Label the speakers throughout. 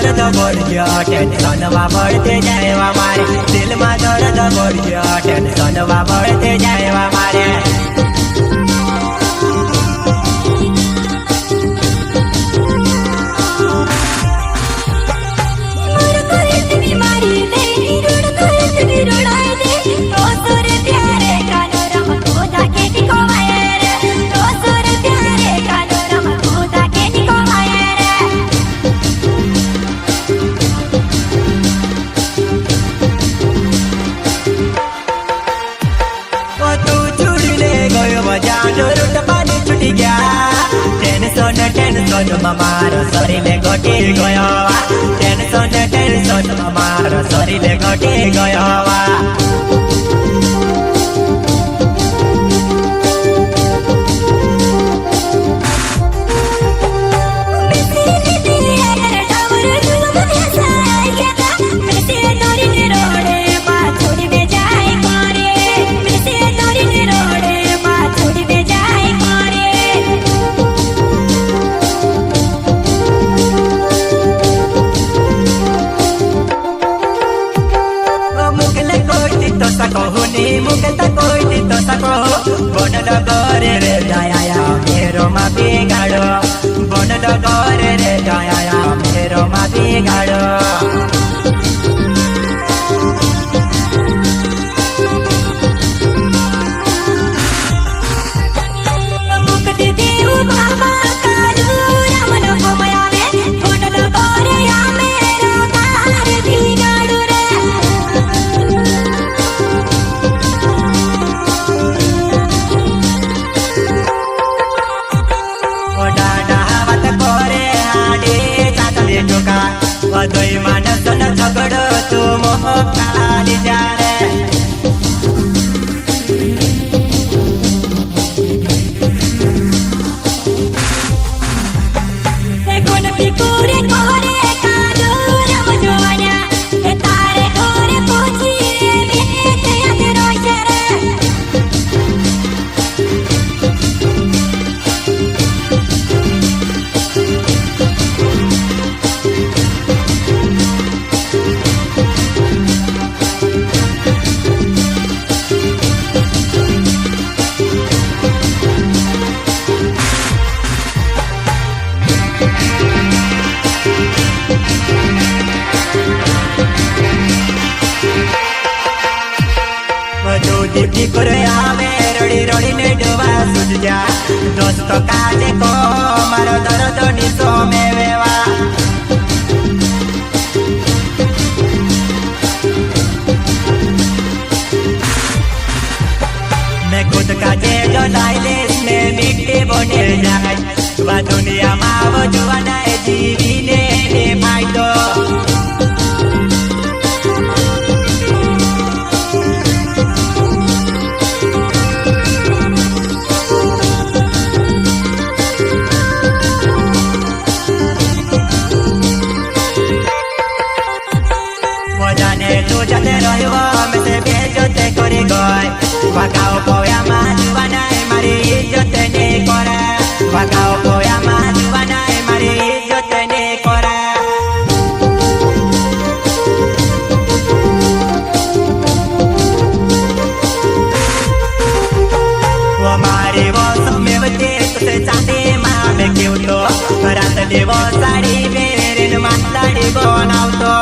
Speaker 1: दर्द बढ़ गया टेंशन बढ़ते जाए मारे दिल में दर्द बढ़ गया टेंशन बढ़ते जाए मारे टेंशन मारो शरीर घटी गयो टेंशन मारो शरीर घटी गयो मुकता कोई तो सको बनल करे रे जाया मेरो मा बिगाड़ो बनल करे रे जाया मेरो मा बिगाड़ो दोई मानस न झगड़ो तू मोह खाली जा रे कोन पिकुरे कोरे कादो रम जोया ए तारे घरे पहुंची रे ते आगे रोय रे दीप्ति करे आवे रड़ी रड़ी ने डोबा सुझ जा दोस्त काजे को मारो दर्द निसो में वेवा मैं खुद का जे जो लाइलेस में मिट्टी बने जाए वा दुनिया माव जुआना जीवी ने भाई तो Wakau poya majuana mari jotene kora Wakau poya majuana mari jotene kora Wo mari wo somevte tuse chate ma me kyuto rat devo sari mere nu matadi bonauto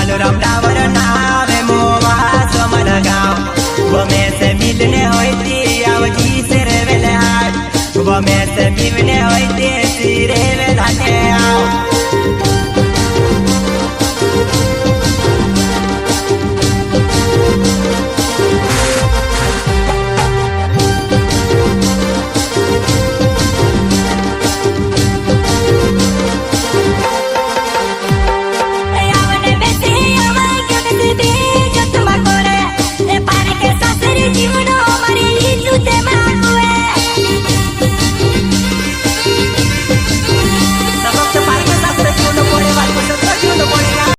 Speaker 1: Baluram Dawar नावे मोवा सोमल गाँव वो में से मिलने होती आवजी से रे वेले हाट वो में से मिलने होती सिरे वेलाने आओ